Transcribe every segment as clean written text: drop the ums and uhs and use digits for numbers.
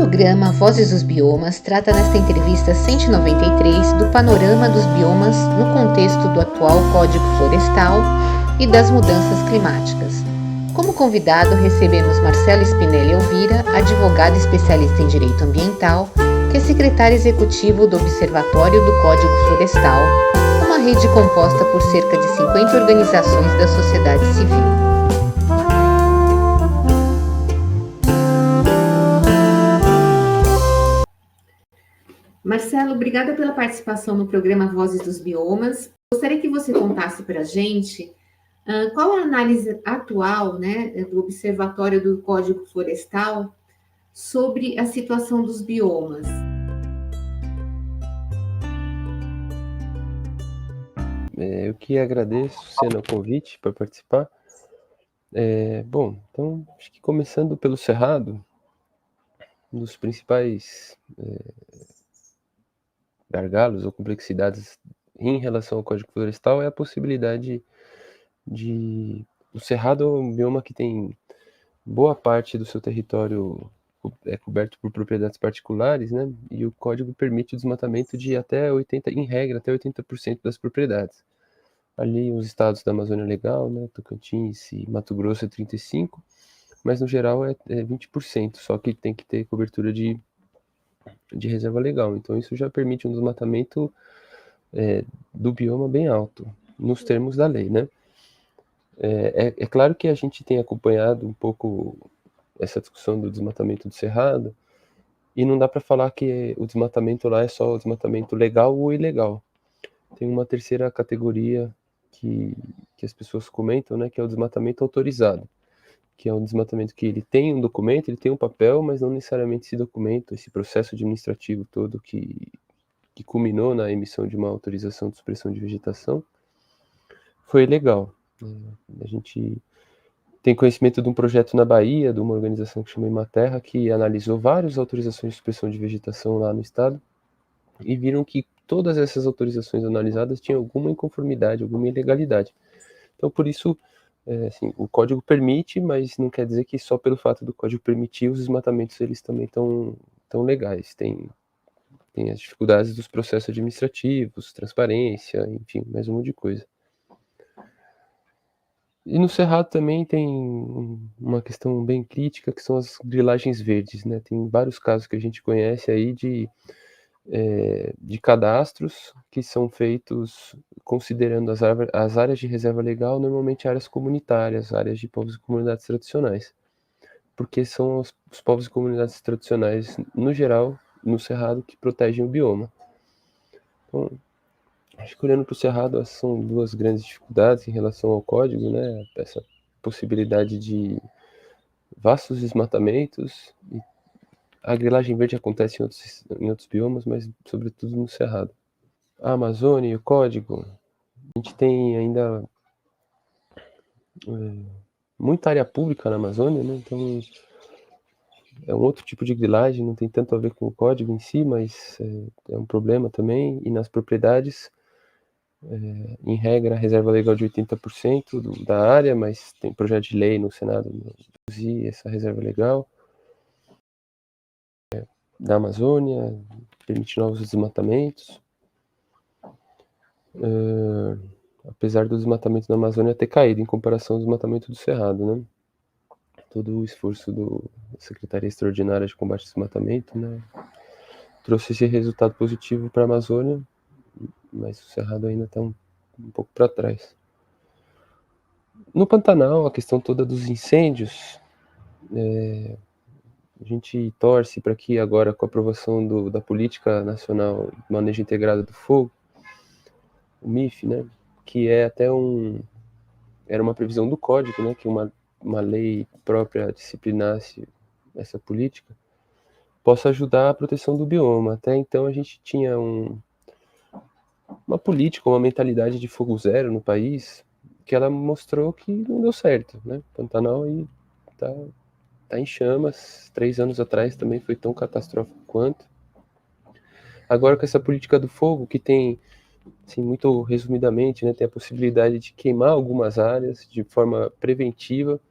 programa Vozes dos Biomas trata nesta entrevista 193 do panorama dos biomas no contexto do atual Código Florestal e das mudanças climáticas. Como convidado, recebemos Marcelo Spinelli Elvira, advogado especialista em direito ambiental, que é secretário executivo do Observatório do Código Florestal, uma rede composta por cerca de 50 organizações da sociedade civil. Marcelo, obrigada pela participação no programa Vozes dos Biomas. Gostaria que você contasse para a gente qual a análise atual, do Observatório do Código Florestal sobre a situação dos biomas. Eu que agradeço, Sena, o convite para participar. Então, acho que começando pelo Cerrado, um dos principais gargalos ou complexidades em relação ao Código Florestal é a possibilidade de... O Cerrado é um bioma que tem boa parte do seu território coberto por propriedades particulares, né? E o Código permite o desmatamento de até 80%, em regra, até 80% das propriedades. Ali os estados da Amazônia Legal, né, Tocantins e Mato Grosso é 35%, mas no geral é 20%, só que tem que ter cobertura de reserva legal. Então isso já permite um desmatamento do bioma bem alto, nos termos da lei, né? É claro que a gente tem acompanhado um pouco essa discussão do desmatamento do Cerrado, e não dá para falar que o desmatamento lá é só o desmatamento legal ou ilegal. Tem uma terceira categoria que as pessoas comentam, né, que é o desmatamento autorizado, que é um desmatamento que ele tem um documento, ele tem um papel, mas não necessariamente esse documento, esse processo administrativo todo que culminou na emissão de uma autorização de supressão de vegetação foi legal. A gente tem conhecimento de um projeto na Bahia, de uma organização que chama Imaterra, que analisou várias autorizações de supressão de vegetação lá no estado e viram que todas essas autorizações analisadas tinham alguma inconformidade, alguma ilegalidade. Então, por isso, assim, o código permite, mas não quer dizer que só pelo fato do código permitir, os desmatamentos eles também estão legais. Tem as dificuldades dos processos administrativos, transparência, enfim, mais um monte de coisa. E no Cerrado também tem uma questão bem crítica, que são as grilagens verdes, né? Tem vários casos que a gente conhece aí de cadastros que são feitos considerando as áreas de reserva legal, normalmente áreas comunitárias, áreas de povos e comunidades tradicionais, porque são os povos e comunidades tradicionais, no geral, no Cerrado, que protegem o bioma. Então, acho que olhando para o Cerrado, essas são duas grandes dificuldades em relação ao código, né? Essa possibilidade de vastos desmatamentos. E a grilagem verde acontece em outros biomas, mas sobretudo no Cerrado. A Amazônia e o código, a gente tem ainda muita área pública na Amazônia, né? Então é um outro tipo de grilagem, não tem tanto a ver com o código em si, mas é um problema também. E nas propriedades, em regra, a reserva legal de 80% da área, mas tem projeto de lei no Senado reduzir essa reserva legal da Amazônia, permite novos desmatamentos. Apesar do desmatamento da Amazônia ter caído em comparação ao desmatamento do Cerrado, né? Todo o esforço da Secretaria Extraordinária de Combate ao Desmatamento, né, trouxe esse resultado positivo para a Amazônia, mas o Cerrado ainda está um pouco para trás. No Pantanal, a questão toda dos incêndios, a gente torce para que agora, com a aprovação da Política Nacional de Manejo Integrado do Fogo, o MIF, né, que é até era uma previsão do Código, né, que uma lei própria disciplinasse essa política, possa ajudar a proteção do bioma. Até então a gente tinha uma política, uma mentalidade de fogo zero no país, que ela mostrou que não deu certo, né? Pantanal aí tá em chamas. 3 anos atrás também foi tão catastrófico quanto. Agora com essa política do fogo, que tem, assim, muito resumidamente, né, tem a possibilidade de queimar algumas áreas de forma preventiva,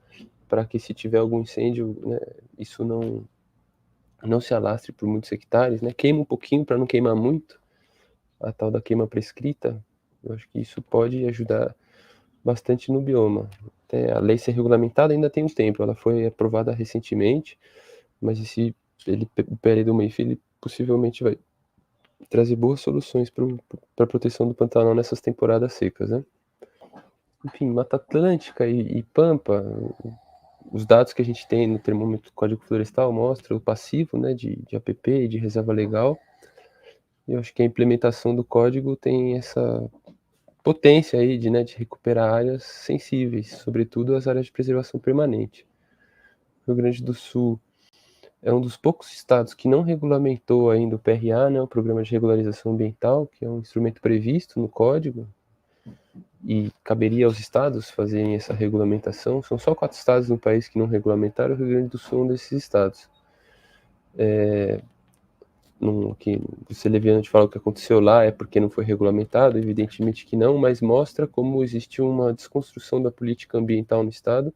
para que se tiver algum incêndio, né, isso não se alastre por muitos hectares, né? Queima um pouquinho para não queimar muito, a tal da queima prescrita. Eu acho que isso pode ajudar bastante no bioma. Até a lei ser regulamentada ainda tem um tempo, ela foi aprovada recentemente, mas o PL do MEIF, ele possivelmente vai trazer boas soluções para a proteção do Pantanal nessas temporadas secas, né? Enfim, Mata Atlântica e Pampa, os dados que a gente tem no termômetro do Código Florestal mostram o passivo, né, de APP e de reserva legal. E eu acho que a implementação do código tem essa potência aí de recuperar áreas sensíveis, sobretudo as áreas de preservação permanente. O Rio Grande do Sul é um dos poucos estados que não regulamentou ainda o PRA, né, o Programa de Regularização Ambiental, que é um instrumento previsto no código, e caberia aos estados fazerem essa regulamentação. São só 4 estados no país que não regulamentaram, o Rio Grande do Sul é um desses estados. Que o Celeviano te fala o que aconteceu lá é porque não foi regulamentado, evidentemente que não, mas mostra como existe uma desconstrução da política ambiental no estado,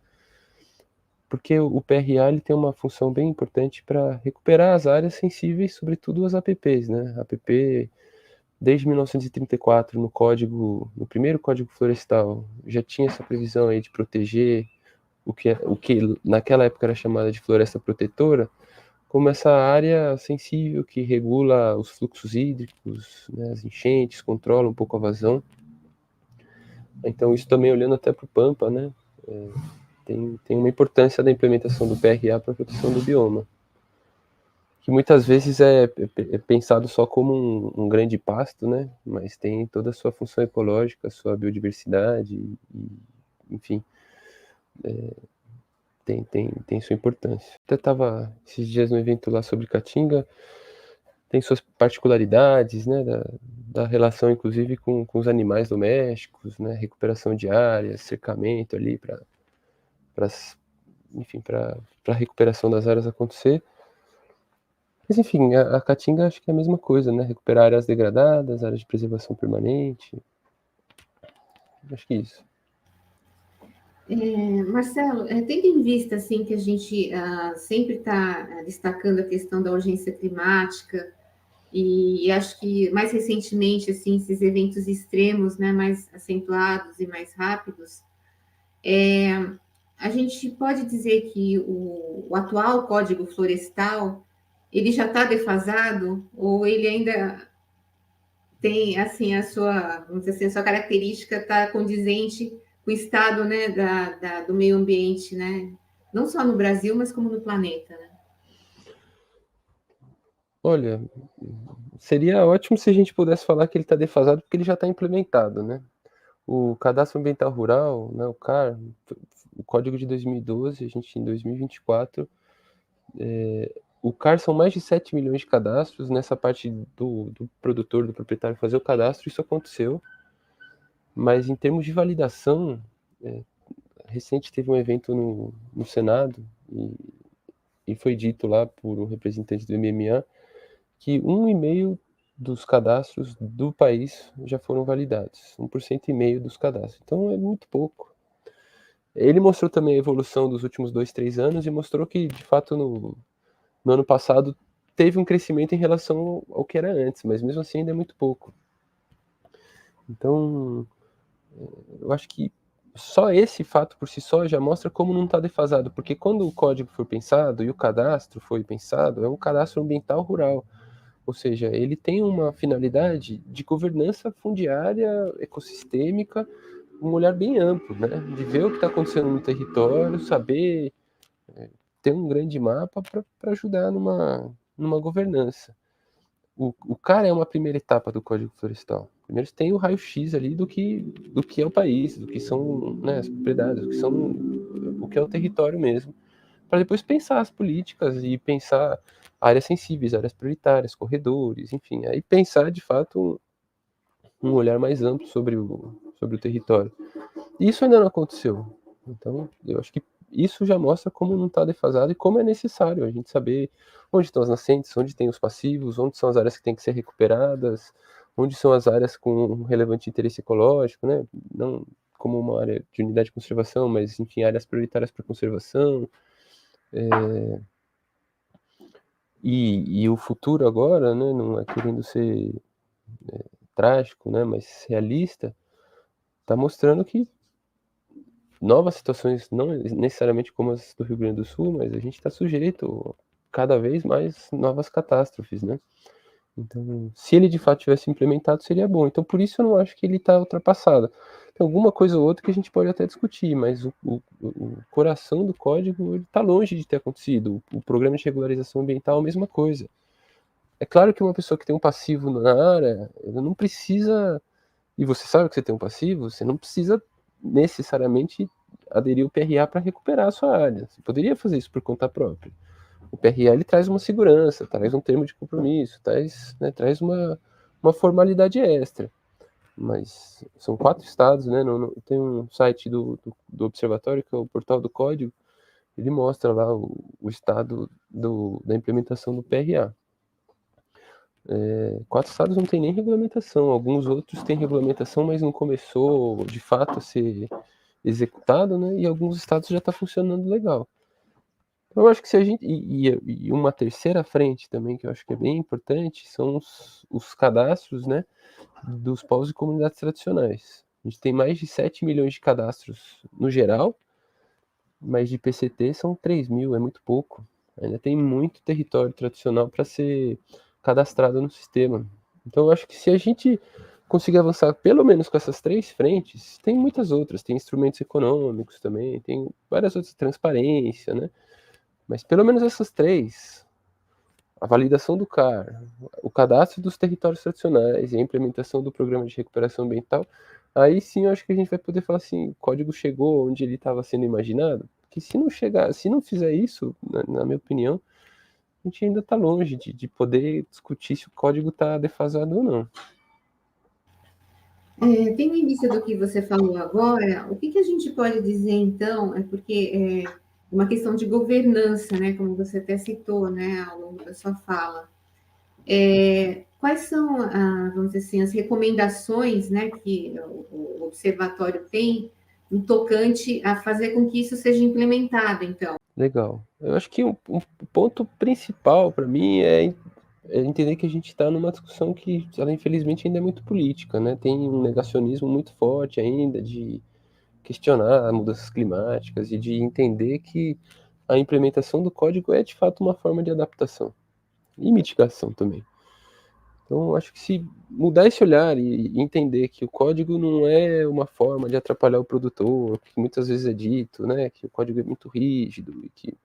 porque o PRA ele tem uma função bem importante para recuperar as áreas sensíveis, sobretudo as APPs, né? APP, desde 1934, no primeiro Código Florestal, já tinha essa previsão aí de proteger o que naquela época era chamada de floresta protetora, como essa área sensível que regula os fluxos hídricos, né, as enchentes, controla um pouco a vazão. Então, isso também olhando até para o Pampa, né, tem uma importância da implementação do PRA para a proteção do bioma, que muitas vezes é pensado só como um grande pasto, né, mas tem toda a sua função ecológica, a sua biodiversidade, enfim, tem sua importância. Até estava esses dias no evento lá sobre Caatinga, tem suas particularidades, né, da relação, inclusive, com os animais domésticos, né, recuperação de áreas, cercamento ali para enfim, para a recuperação das áreas acontecer. Mas, enfim, a Caatinga acho que é a mesma coisa, né, recuperar áreas degradadas, áreas de preservação permanente, acho que é isso. Marcelo, tendo em vista assim que a gente sempre está destacando a questão da urgência climática e acho que mais recentemente assim esses eventos extremos, né, mais acentuados e mais rápidos, a gente pode dizer que o atual Código Florestal ele já está defasado ou ele ainda tem assim a sua, vamos dizer assim, a sua característica está condizente com o estado, né, do meio ambiente, né? Não só no Brasil, mas como no planeta, né? Olha, seria ótimo se a gente pudesse falar que ele está defasado porque ele já está implementado, né? O Cadastro Ambiental Rural, né, o CAR, o Código de 2012, a gente em 2024, o CAR são mais de 7 milhões de cadastros, nessa parte do produtor, do proprietário fazer o cadastro, isso aconteceu, mas em termos de validação, recente teve um evento no Senado e foi dito lá por um representante do MMA que 1,5% dos cadastros do país já foram validados, 1,5% dos cadastros, então é muito pouco. Ele mostrou também a evolução dos últimos 2, 3 anos e mostrou que, de fato, no ano passado teve um crescimento em relação ao que era antes, mas mesmo assim ainda é muito pouco. Então, eu acho que só esse fato por si só já mostra como não está defasado, porque quando o código foi pensado e o cadastro foi pensado, é um cadastro ambiental rural, ou seja, ele tem uma finalidade de governança fundiária, ecossistêmica, um olhar bem amplo, né? De ver o que está acontecendo no território, saber ter um grande mapa para ajudar numa governança. O CAR é uma primeira etapa do Código Florestal. Primeiro você tem o raio-x ali do que é o país, do que são, né, as propriedades, o que é o território mesmo, para depois pensar as políticas e pensar áreas sensíveis, áreas prioritárias, corredores, enfim, aí pensar de fato um olhar mais amplo sobre o território. E isso ainda não aconteceu. Então, eu acho que isso já mostra como não está defasado e como é necessário a gente saber onde estão as nascentes, onde tem os passivos, onde são as áreas que têm que ser recuperadas, onde são as áreas com um relevante interesse ecológico, né? Não como uma área de unidade de conservação, mas, enfim, áreas prioritárias para conservação. E o futuro agora, né, não é querendo ser trágico, né, mas realista, está mostrando que novas situações, não necessariamente como as do Rio Grande do Sul, mas a gente está sujeito cada vez mais novas catástrofes, né? Então, se ele de fato tivesse implementado, seria bom. Então, por isso eu não acho que ele está ultrapassado. Tem alguma coisa ou outra que a gente pode até discutir, mas o coração do código está longe de ter acontecido. O programa de regularização ambiental é a mesma coisa. É claro que uma pessoa que tem um passivo na área, ela não precisa, e você sabe que você tem um passivo, você não precisa necessariamente aderir ao PRA para recuperar a sua área. Você poderia fazer isso por conta própria. O PRA ele traz uma segurança, traz um termo de compromisso, traz uma formalidade extra. Mas são 4 estados, né? Tem um site do Observatório, que é o Portal do Código, ele mostra lá o estado da implementação do PRA. 4 estados não tem nem regulamentação, alguns outros têm regulamentação, mas não começou de fato a ser executado, né? E alguns estados já está funcionando legal. Eu acho que se a gente. E uma terceira frente também, que eu acho que é bem importante, são os cadastros, né, dos povos e comunidades tradicionais. A gente tem mais de 7 milhões de cadastros no geral, mas de PCT são 3 mil, é muito pouco. Ainda tem muito território tradicional para ser cadastrado no sistema. Então eu acho que se a gente conseguir avançar pelo menos com essas 3 frentes, tem muitas outras, tem instrumentos econômicos também, tem várias outras, transparência, né? Mas pelo menos essas 3, a validação do CAR, o cadastro dos territórios tradicionais e a implementação do programa de recuperação ambiental, aí sim eu acho que a gente vai poder falar assim, o código chegou onde ele estava sendo imaginado, porque se não chegar, se não fizer isso, na minha opinião, a gente ainda está longe de poder discutir se o código está defasado ou não. Tendo em vista do que você falou agora, o que a gente pode dizer então? É porque é uma questão de governança, né? Como você até citou, né, ao longo da sua fala. Quais são, vamos dizer assim, as recomendações, né, que o observatório tem no tocante a fazer com que isso seja implementado, então? Legal. Eu acho que um ponto principal para mim é entender que a gente está numa discussão que ela infelizmente ainda é muito política, né? Tem um negacionismo muito forte ainda de questionar mudanças climáticas e de entender que a implementação do código é de fato uma forma de adaptação e mitigação também. Então, acho que se mudar esse olhar e entender que o código não é uma forma de atrapalhar o produtor, que muitas vezes é dito, né, que o código é muito rígido e que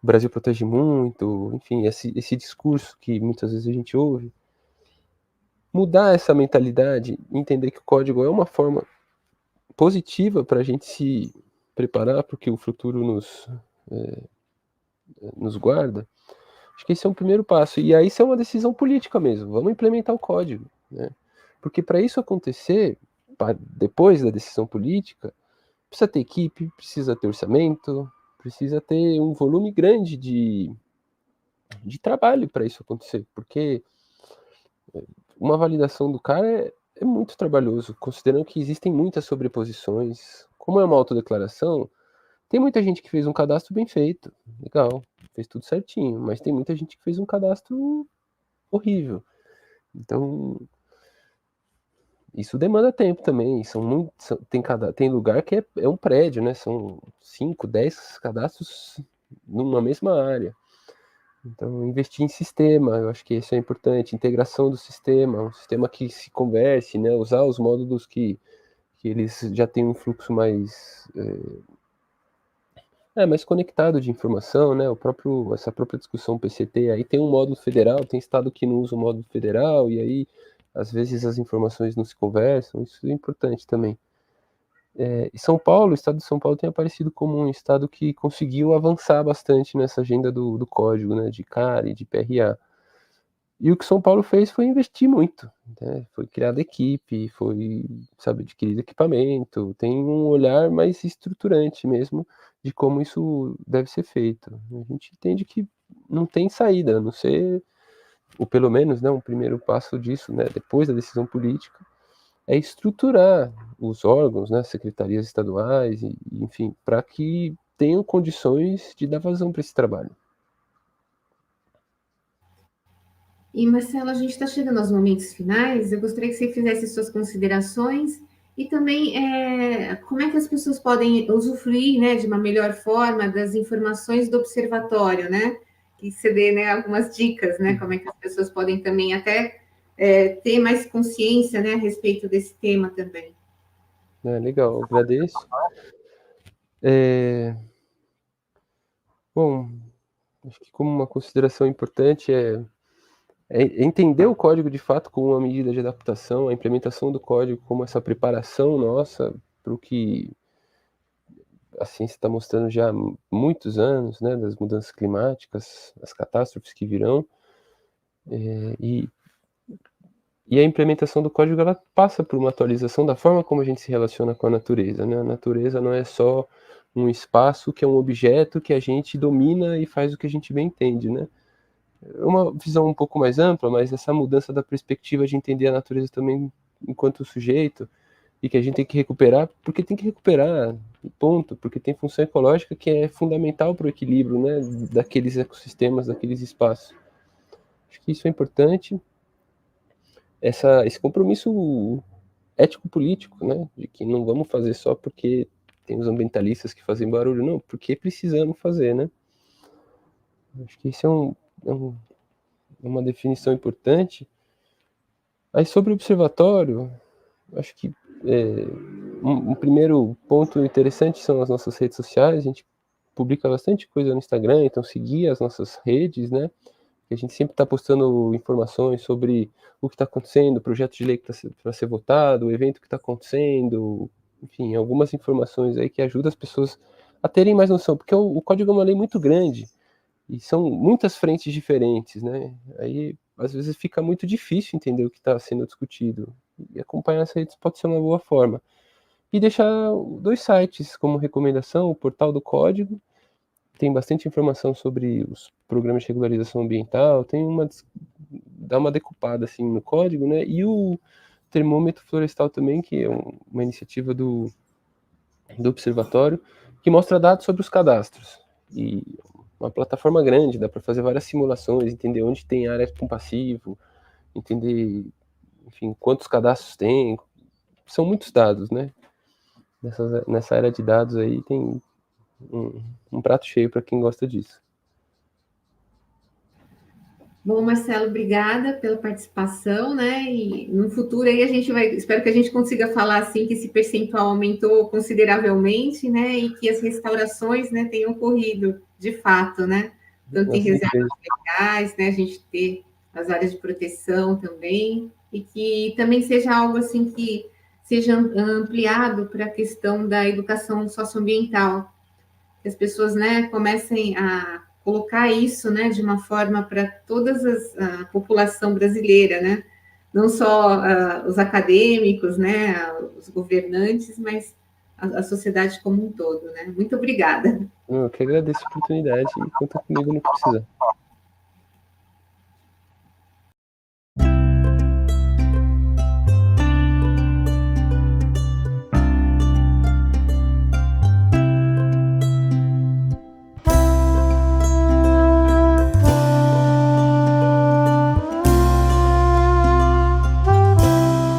o Brasil protege muito, enfim, esse discurso que muitas vezes a gente ouve, mudar essa mentalidade, entender que o código é uma forma positiva para a gente se preparar porque o futuro nos guarda, acho que esse é um primeiro passo. E aí isso é uma decisão política mesmo, vamos implementar o código, né? Porque para isso acontecer, depois da decisão política, precisa ter equipe, precisa ter orçamento, precisa ter um volume grande de trabalho para isso acontecer, porque uma validação do cara é muito trabalhoso, considerando que existem muitas sobreposições. Como é uma autodeclaração, tem muita gente que fez um cadastro bem feito, legal, fez tudo certinho, mas tem muita gente que fez um cadastro horrível. Então, isso demanda tempo também. Tem lugar que é um prédio, né? São 5, 10 cadastros numa mesma área. Então, investir em sistema, eu acho que isso é importante. Integração do sistema, um sistema que se converse, né? Usar os módulos que eles já têm um fluxo mais conectado de informação, né? Essa própria discussão PCT, aí tem um módulo federal, tem estado que não usa o módulo federal, e aí às vezes as informações não se conversam, isso é importante também. E São Paulo, o estado de São Paulo tem aparecido como um estado que conseguiu avançar bastante nessa agenda do código, né? De CARE, de PRA. E o que São Paulo fez foi investir muito, né? Foi criada equipe, foi, sabe, adquirido equipamento, tem um olhar mais estruturante mesmo de como isso deve ser feito. A gente entende que não tem saída, a não ser, ou pelo menos, né, um primeiro passo disso, né, depois da decisão política, é estruturar os órgãos, né, secretarias estaduais, enfim, para que tenham condições de dar vazão para esse trabalho. E, Marcelo, a gente está chegando aos momentos finais. Eu gostaria que você fizesse suas considerações e também como é que as pessoas podem usufruir, né, de uma melhor forma das informações do observatório, né? Que você dê, né, algumas dicas, né? Como é que as pessoas podem também até ter mais consciência, né, a respeito desse tema também. Legal, agradeço. Bom, acho que como uma consideração importante é entender o código de fato como uma medida de adaptação, a implementação do código como essa preparação nossa para o que a ciência está mostrando já há muitos anos, né, das mudanças climáticas, as catástrofes que virão, e, e a implementação do código ela passa por uma atualização da forma como a gente se relaciona com a natureza, né? A natureza não é só um espaço que é um objeto que a gente domina e faz o que a gente bem entende, né? É uma visão um pouco mais ampla, mas essa mudança da perspectiva de entender a natureza também enquanto sujeito, e que a gente tem que recuperar, porque tem que recuperar, ponto, porque tem função ecológica que é fundamental para o equilíbrio, né, daqueles ecossistemas, daqueles espaços. Acho que isso é importante, esse compromisso ético-político, né, de que não vamos fazer só porque tem os ambientalistas que fazem barulho, não, porque precisamos fazer, né. Acho que isso uma definição importante. Aí sobre o observatório, acho que um primeiro ponto interessante são as nossas redes sociais. A gente publica bastante coisa no Instagram, então seguir as nossas redes, né? A gente sempre está postando informações sobre o que está acontecendo, o projeto de lei que está para ser votado, o evento que está acontecendo, enfim, algumas informações aí que ajudam as pessoas a terem mais noção, porque o código é uma lei muito grande e são muitas frentes diferentes, né? Aí às vezes fica muito difícil entender o que está sendo discutido, e acompanhar as redes pode ser uma boa forma. E deixar 2 sites como recomendação: o Portal do Código, tem bastante informação sobre os programas de regularização ambiental, dá uma decupada assim no código, né? E o Termômetro Florestal também, que é uma iniciativa do observatório, que mostra dados sobre os cadastros. E uma plataforma grande, dá para fazer várias simulações, entender onde tem área com passivo, entender, enfim, quantos cadastros tem. São muitos dados, né? Nessa era de dados aí tem um prato cheio para quem gosta disso. Bom, Marcelo, obrigada pela participação, né? E no futuro aí espero que a gente consiga falar assim que esse percentual aumentou consideravelmente, né? E que as restaurações, né, tenham ocorrido de fato, né? Tanto em reservas legais, né? A gente ter as áreas de proteção também, e que também seja algo assim que seja ampliado para a questão da educação socioambiental, que as pessoas, né, comecem a colocar isso, né, de uma forma para a população brasileira, né, não só os acadêmicos, né, os governantes, mas a sociedade como um todo, né. Muito obrigada. Eu que agradeço a oportunidade e conta comigo no que precisar.